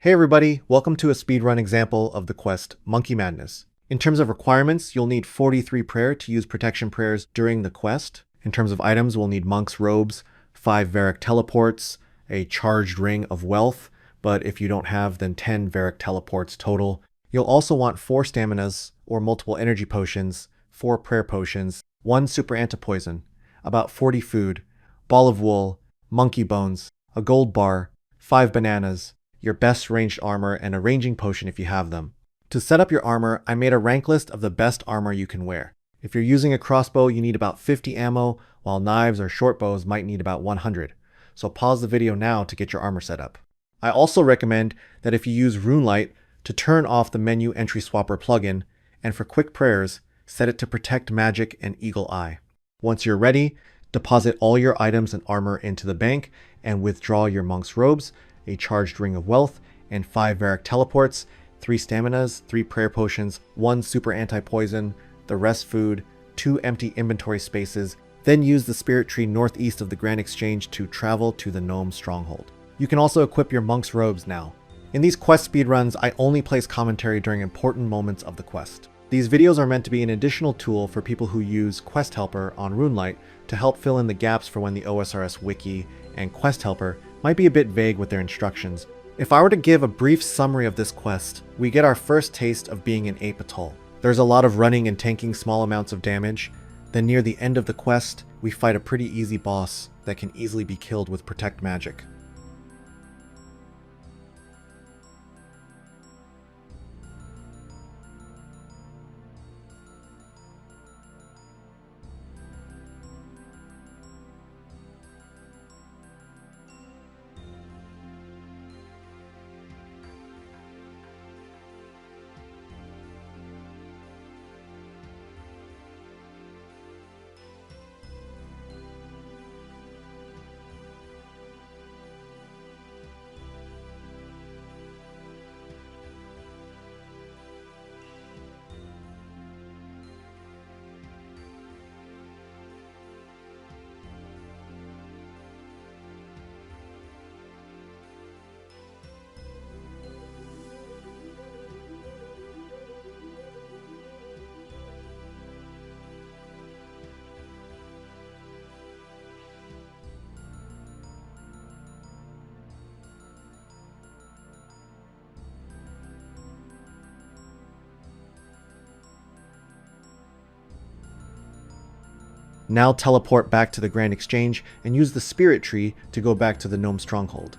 Hey everybody, welcome to a speedrun example of the quest Monkey Madness. In terms of requirements, you'll need 43 prayer to use protection prayers during the quest. In terms of items, we'll need monk's robes, 5 Varric teleports, a charged ring of wealth, but if you don't have, then 10 Varric teleports total. You'll also want 4 staminas or multiple energy potions, 4 prayer potions, 1 super antipoison, about 40 food, ball of wool, monkey bones, a gold bar, 5 bananas, your best ranged armor, and a ranging potion if you have them. To set up your armor, I made a rank list of the best armor you can wear. If you're using a crossbow, you need about 50 ammo, while knives or short bows might need about 100. So pause the video now to get your armor set up. I also recommend that if you use RuneLight, to turn off the menu entry swapper plugin, and for quick prayers, set it to protect magic and eagle eye. Once you're ready, deposit all your items and armor into the bank and withdraw your monk's robes, a charged ring of wealth, and 5 Varric teleports, 3 staminas, 3 prayer potions, 1 super anti-poison, the rest food, 2 empty inventory spaces, then use the spirit tree northeast of the Grand Exchange to travel to the gnome stronghold. You can also equip your monk's robes now. In these quest speedruns, I only place commentary during important moments of the quest. These videos are meant to be an additional tool for people who use Quest Helper on RuneLight to help fill in the gaps for when the OSRS Wiki and Quest Helper might be a bit vague with their instructions. If I were to give a brief summary of this quest, we get our first taste of being in Ape Atoll. There's a lot of running and tanking small amounts of damage. Then near the end of the quest, we fight a pretty easy boss that can easily be killed with Protect Magic. Now teleport back to the Grand Exchange and use the spirit tree to go back to the gnome stronghold.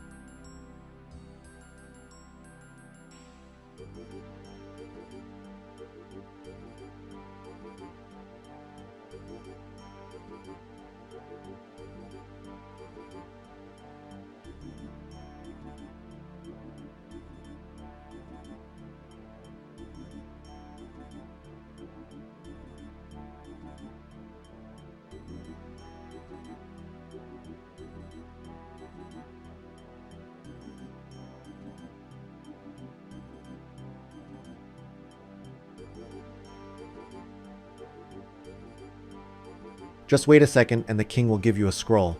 Just wait a second and the king will give you a scroll.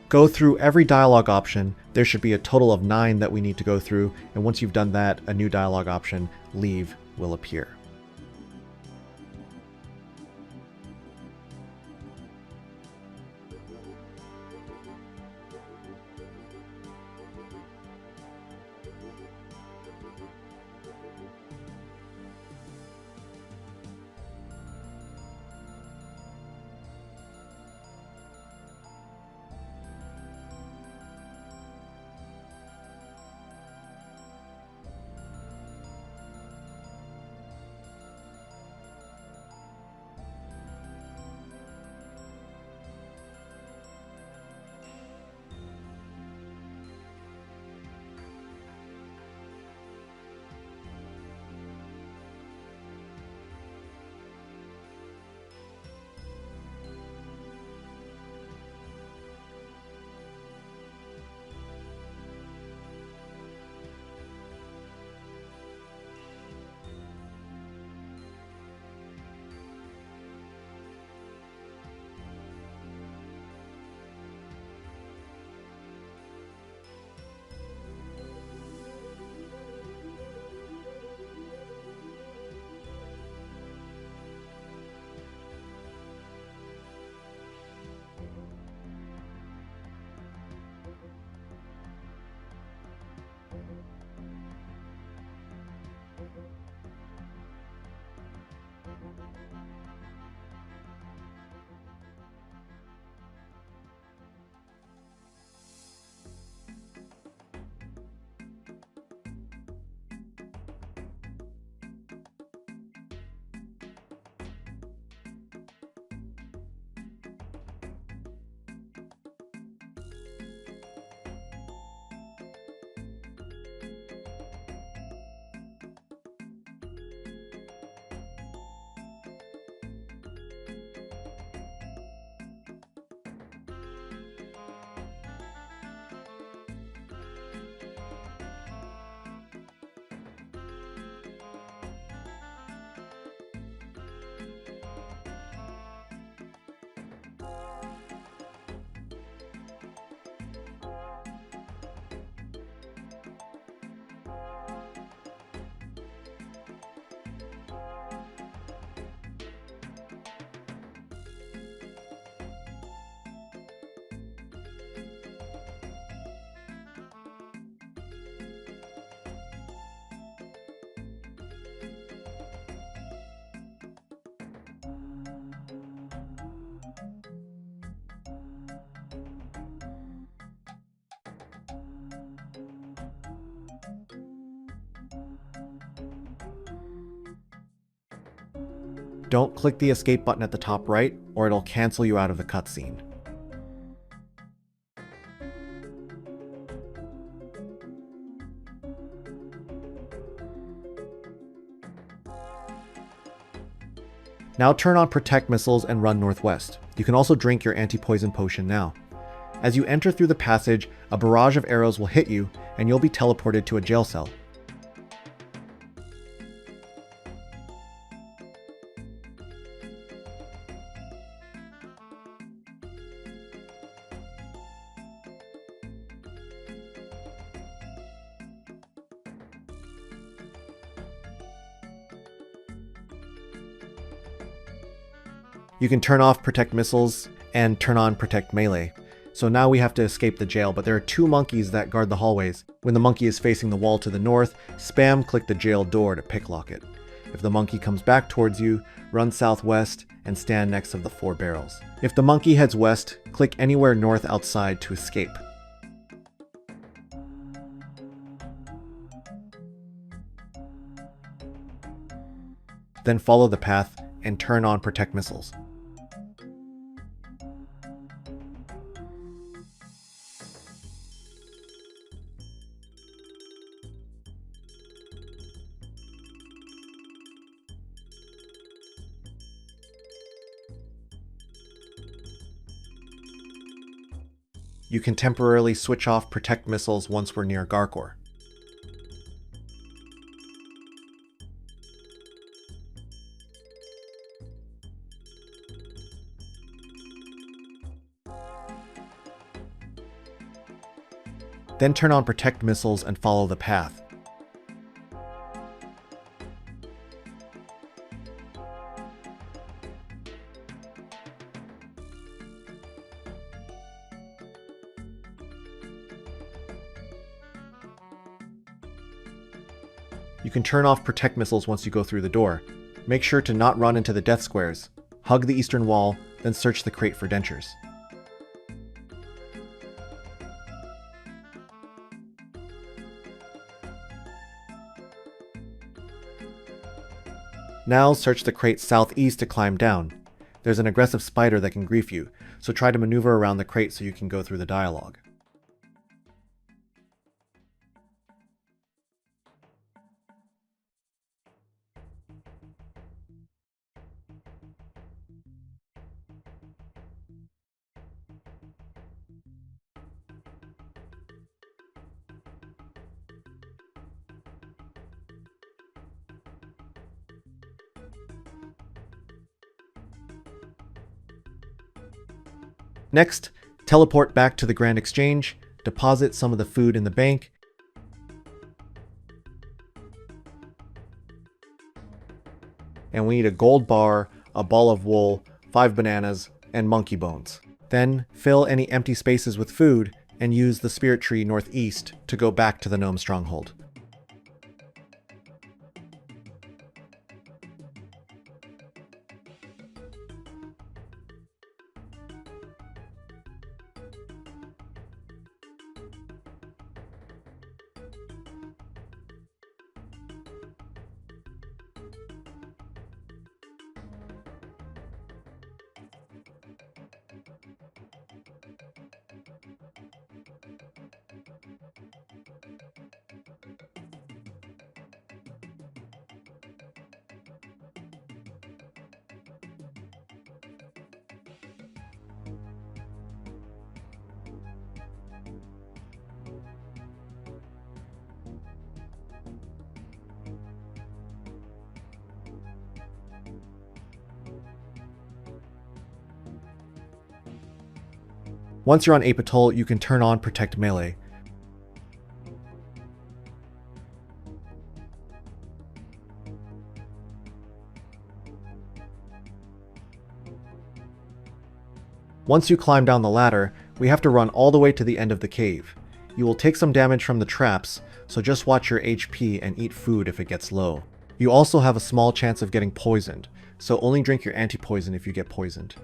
Go through every dialogue option. There should be a total of 9 that we need to go through, and once you've done that, a new dialogue option, Leave, will appear. Don't click the escape button at the top right, or it'll cancel you out of the cutscene. Now turn on Protect Missiles and run northwest. You can also drink your anti-poison potion now. As you enter through the passage, a barrage of arrows will hit you, and you'll be teleported to a jail cell. You can turn off Protect Missiles and turn on Protect Melee. So now we have to escape the jail, but there are two monkeys that guard the hallways. When the monkey is facing the wall to the north, spam click the jail door to picklock it. If the monkey comes back towards you, run southwest and stand next to the 4 barrels. If the monkey heads west, click anywhere north outside to escape. Then follow the path and turn on Protect Missiles. You can temporarily switch off Protect Missiles once we're near Garkor. Then turn on Protect Missiles and follow the path. You can turn off Protect Missiles once you go through the door. Make sure to not run into the death squares. Hug the eastern wall, then search the crate for dentures. Now search the crate southeast to climb down. There's an aggressive spider that can grief you, so try to maneuver around the crate so you can go through the dialogue. Next, teleport back to the Grand Exchange, deposit some of the food in the bank, and we need a gold bar, a ball of wool, 5 bananas, and monkey bones. Then fill any empty spaces with food and use the spirit tree northeast to go back to the gnome stronghold. Once you're on Ape Atoll, you can turn on Protect Melee. Once you climb down the ladder, we have to run all the way to the end of the cave. You will take some damage from the traps, so just watch your HP and eat food if it gets low. You also have a small chance of getting poisoned, so only drink your anti-poison if you get poisoned.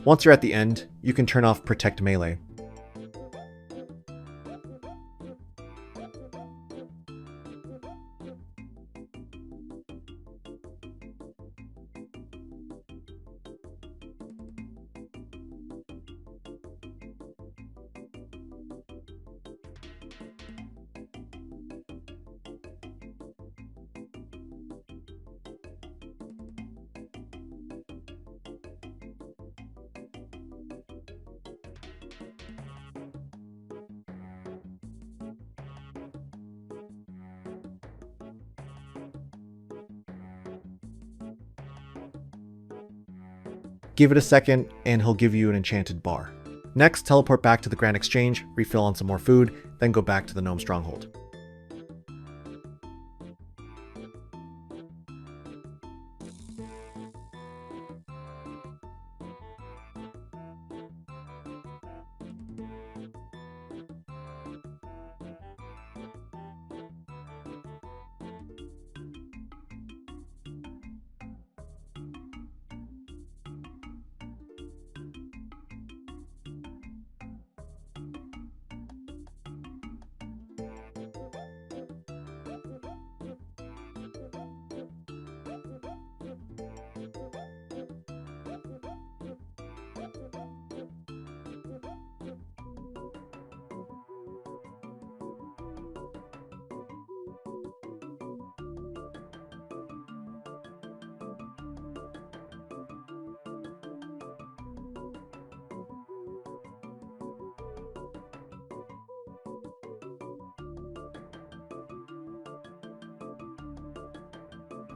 Once you're at the end, you can turn off Protect Melee. Give it a second, and he'll give you an enchanted bar. Next, teleport back to the Grand Exchange, refill on some more food, then go back to the Gnome Stronghold.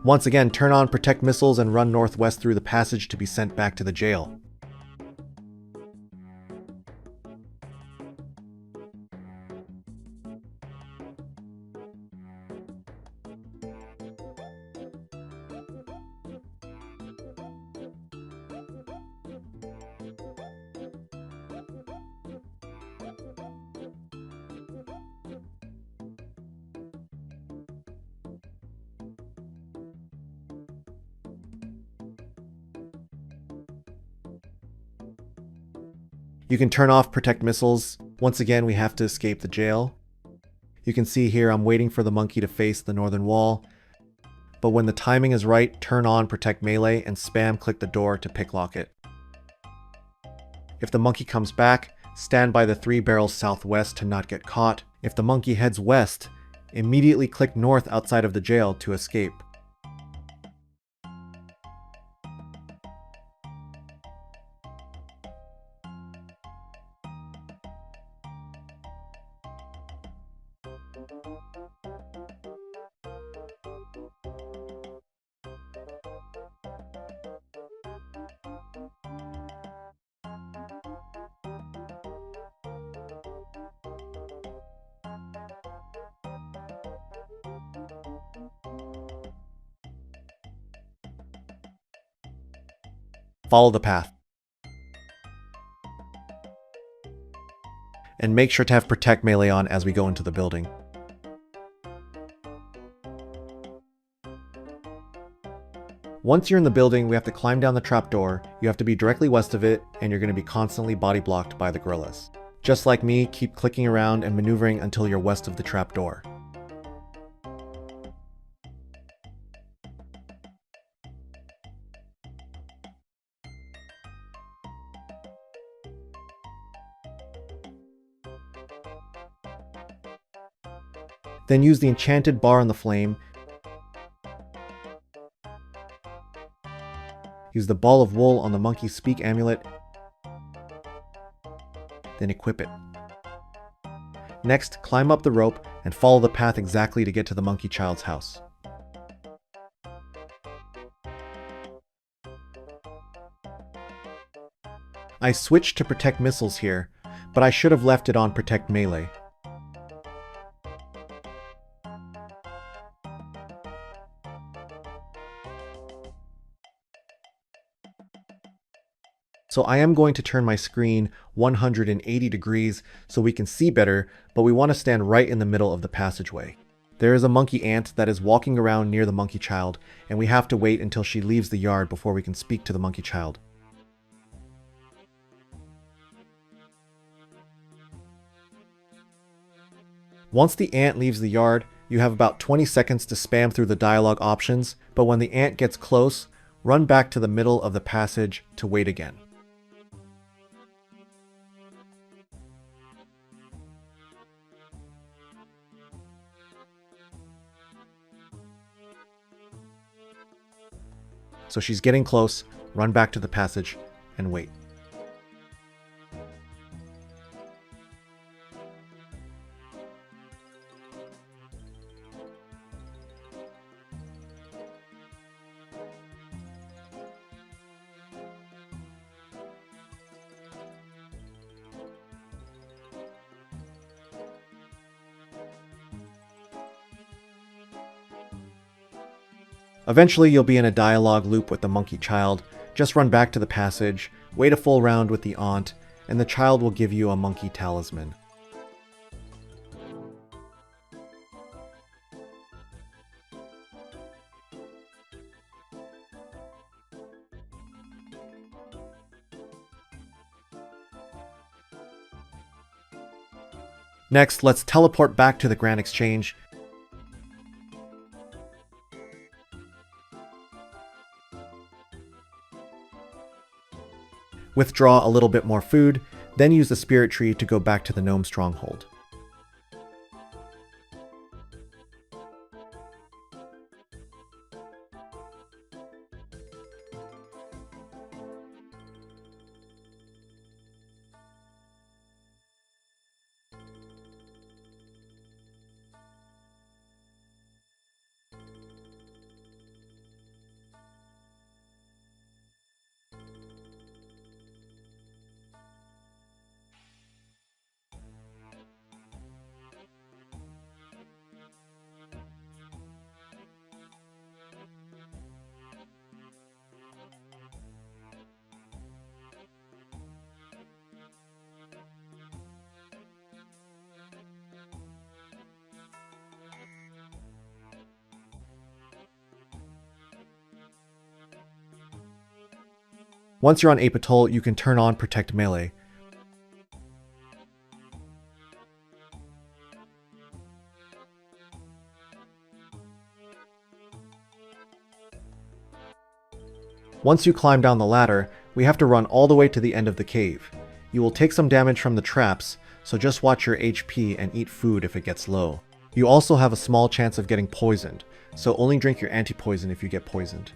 Once again, turn on Protect Missiles and run northwest through the passage to be sent back to the jail. You can turn off protect missiles. Once again, we have to escape the jail. You can see here I'm waiting for the monkey to face the northern wall. But when the timing is right, turn on protect melee and spam click the door to picklock it. If the monkey comes back, stand by the 3 barrels southwest to not get caught. If the monkey heads west, immediately click north outside of the jail to escape. Follow the path. And make sure to have protect melee on as we go into the building. Once you're in the building, we have to climb down the trapdoor. You have to be directly west of it, and you're going to be constantly body blocked by the gorillas. Just like me, keep clicking around and maneuvering until you're west of the trapdoor. Then use the enchanted bar on the flame. Use the ball of wool on the monkey speak amulet. Then equip it. Next, climb up the rope and follow the path exactly to get to the monkey child's house. I switched to protect missiles here, but I should have left it on protect melee. So I am going to turn my screen 180 degrees so we can see better, but we want to stand right in the middle of the passageway. There is a monkey ant that is walking around near the monkey child, and we have to wait until she leaves the yard before we can speak to the monkey child. Once the ant leaves the yard, you have about 20 seconds to spam through the dialogue options, but when the ant gets close, run back to the middle of the passage to wait again. So she's getting close, run back to the passage, and wait. Eventually you'll be in a dialogue loop with the monkey child. Just run back to the passage, wait a full round with the aunt, and the child will give you a monkey talisman. Next, let's teleport back to the Grand Exchange. Withdraw a little bit more food, then use the spirit tree to go back to the gnome stronghold. Once you're on Ape Atoll, you can turn on Protect Melee. Once you climb down the ladder, we have to run all the way to the end of the cave. You will take some damage from the traps, so just watch your HP and eat food if it gets low. You also have a small chance of getting poisoned, so only drink your anti-poison if you get poisoned.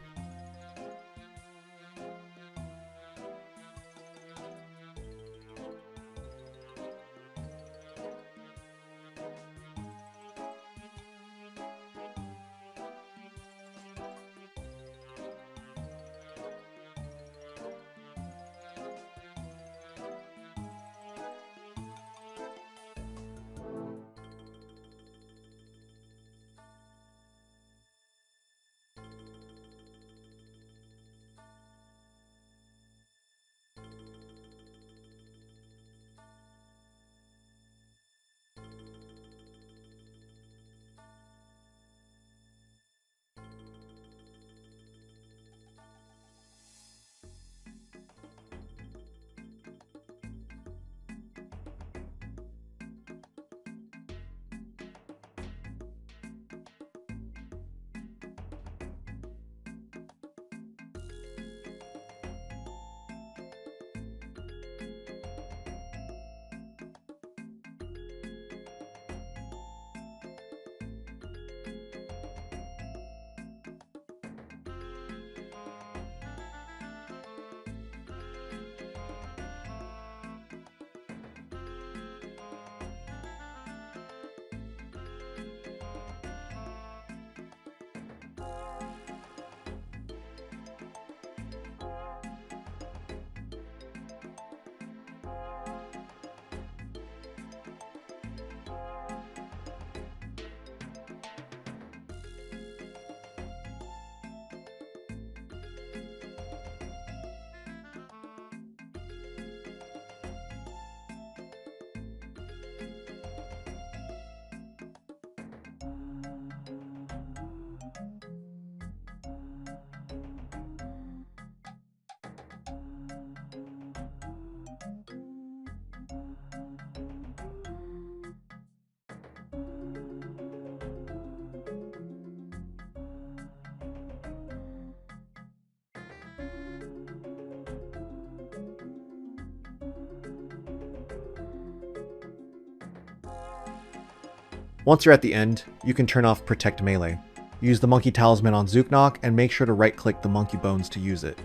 Once you're at the end, you can turn off Protect Melee. Use the Monkey Talisman on Zooknock and make sure to right-click the monkey bones to use it.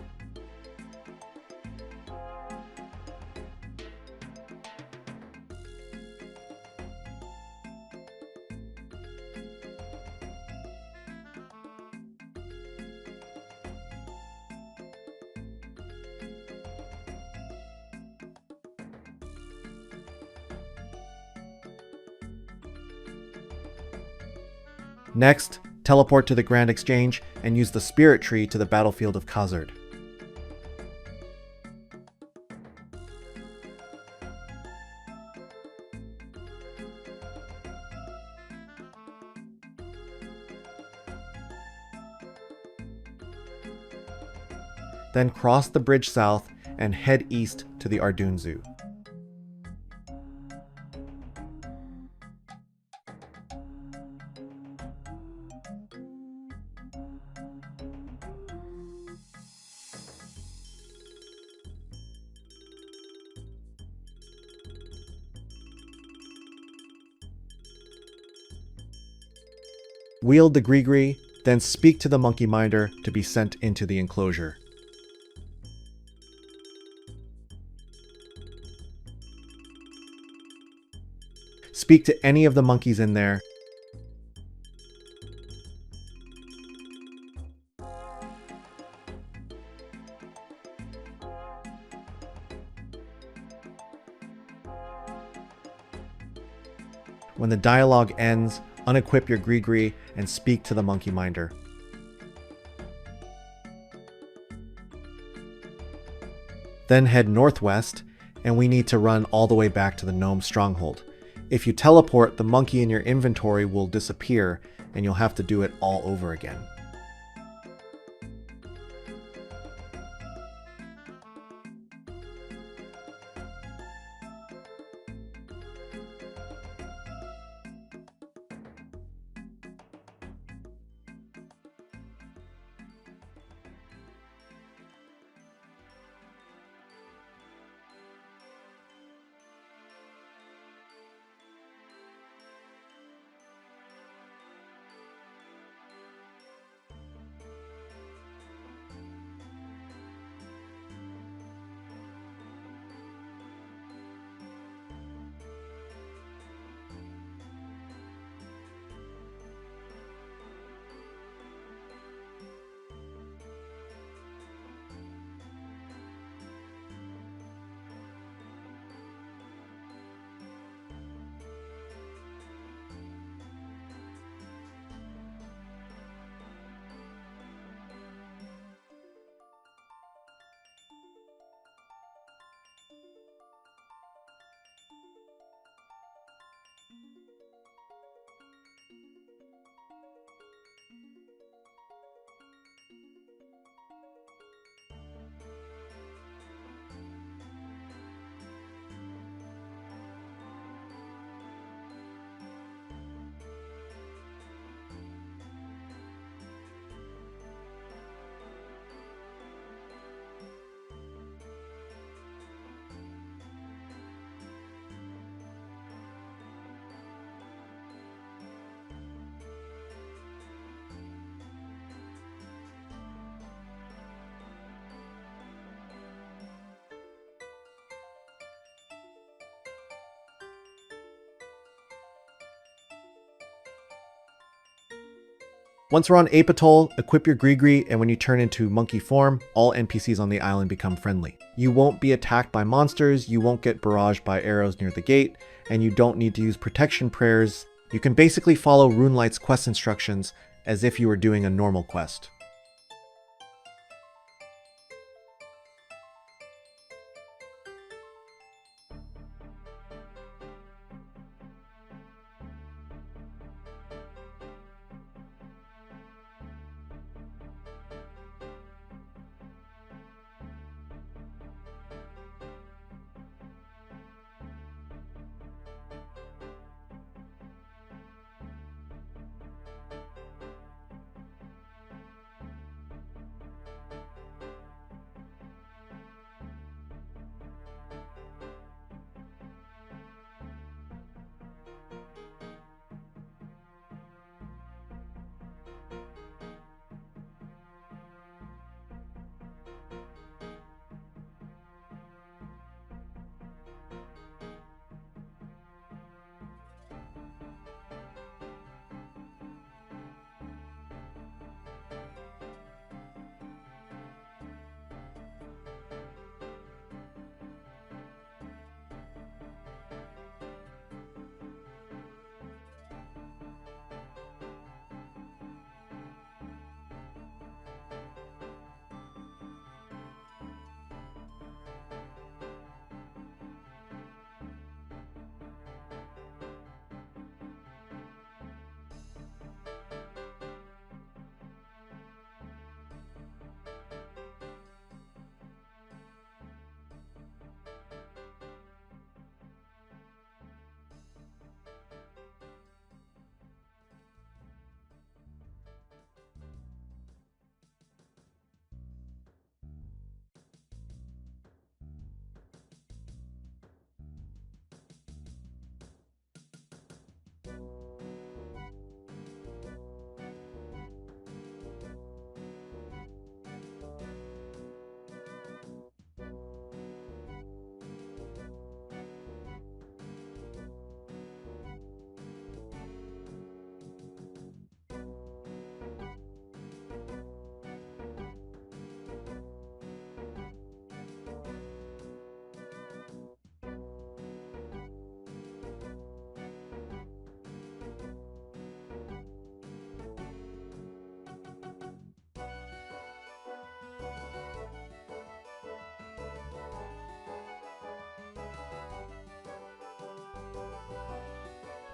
Next, teleport to the Grand Exchange and use the Spirit Tree to the battlefield of Khazard. Then cross the bridge south and head east to the Ardoon Zoo. Wield the greegree, then speak to the monkey minder to be sent into the enclosure. Speak to any of the monkeys in there. When the dialogue ends, unequip your greegree and speak to the monkey minder. Then head northwest, and we need to run all the way back to the gnome stronghold. If you teleport, the monkey in your inventory will disappear, and you'll have to do it all over again. Once we're on Ape Atoll, equip your greegree, and when you turn into monkey form, all NPCs on the island become friendly. You won't be attacked by monsters, you won't get barraged by arrows near the gate, and you don't need to use protection prayers. You can basically follow Runelight's quest instructions as if you were doing a normal quest.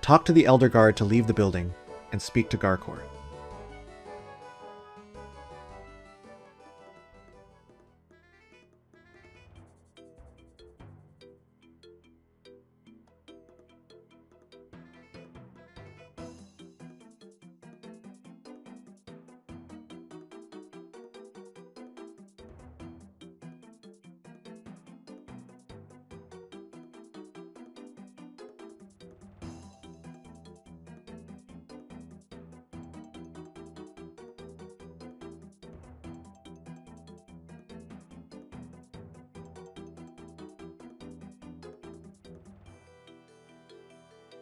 Talk to the Elder Guard to leave the building, and speak to Garkor.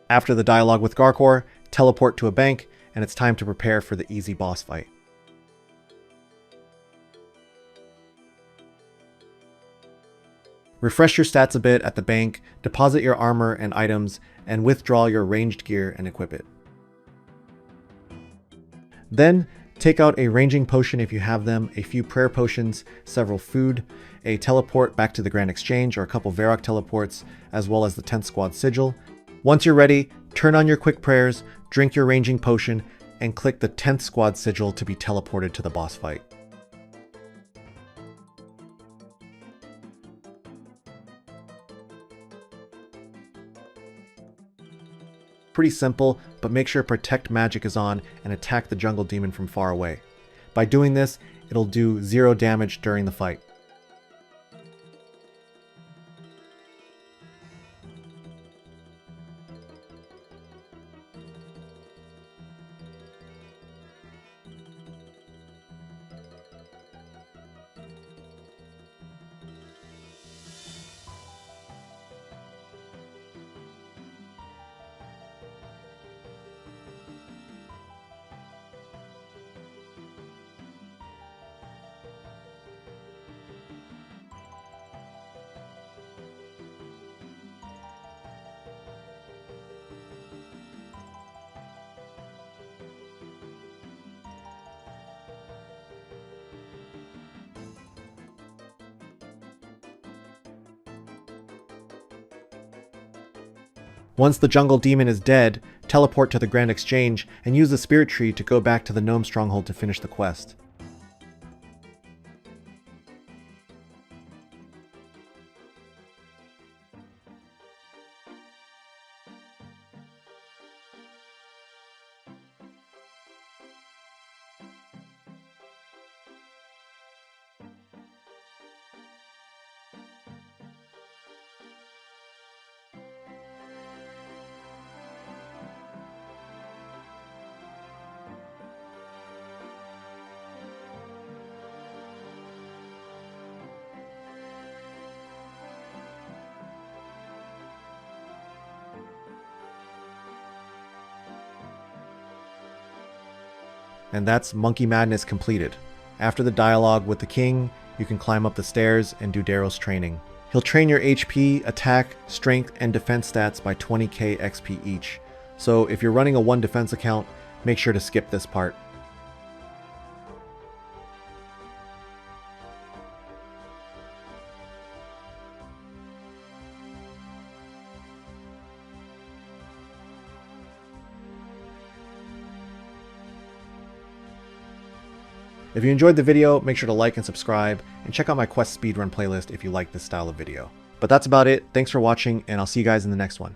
After the dialogue with Garkor, teleport to a bank, and it's time to prepare for the easy boss fight. Refresh your stats a bit at the bank, deposit your armor and items, and withdraw your ranged gear and equip it. Then, take out a ranging potion if you have them, a few prayer potions, several food, a teleport back to the Grand Exchange or a couple Varrock teleports, as well as the 10th Squad Sigil. Once you're ready, turn on your quick prayers, drink your ranging potion, and click the 10th Squad Sigil to be teleported to the boss fight. Pretty simple, but make sure Protect Magic is on and attack the jungle demon from far away. By doing this, it'll do 0 damage during the fight. Once the jungle demon is dead, teleport to the Grand Exchange and use the spirit tree to go back to the gnome stronghold to finish the quest. And that's Monkey Madness completed. After the dialogue with the king, you can climb up the stairs and do Darrow's training. He'll train your HP, attack, strength, and defense stats by 20k XP each. So if you're running a 1 defense account, make sure to skip this part. If you enjoyed the video, make sure to like and subscribe, and check out my quest speedrun playlist if you like this style of video. But that's about it. Thanks for watching, and I'll see you guys in the next one.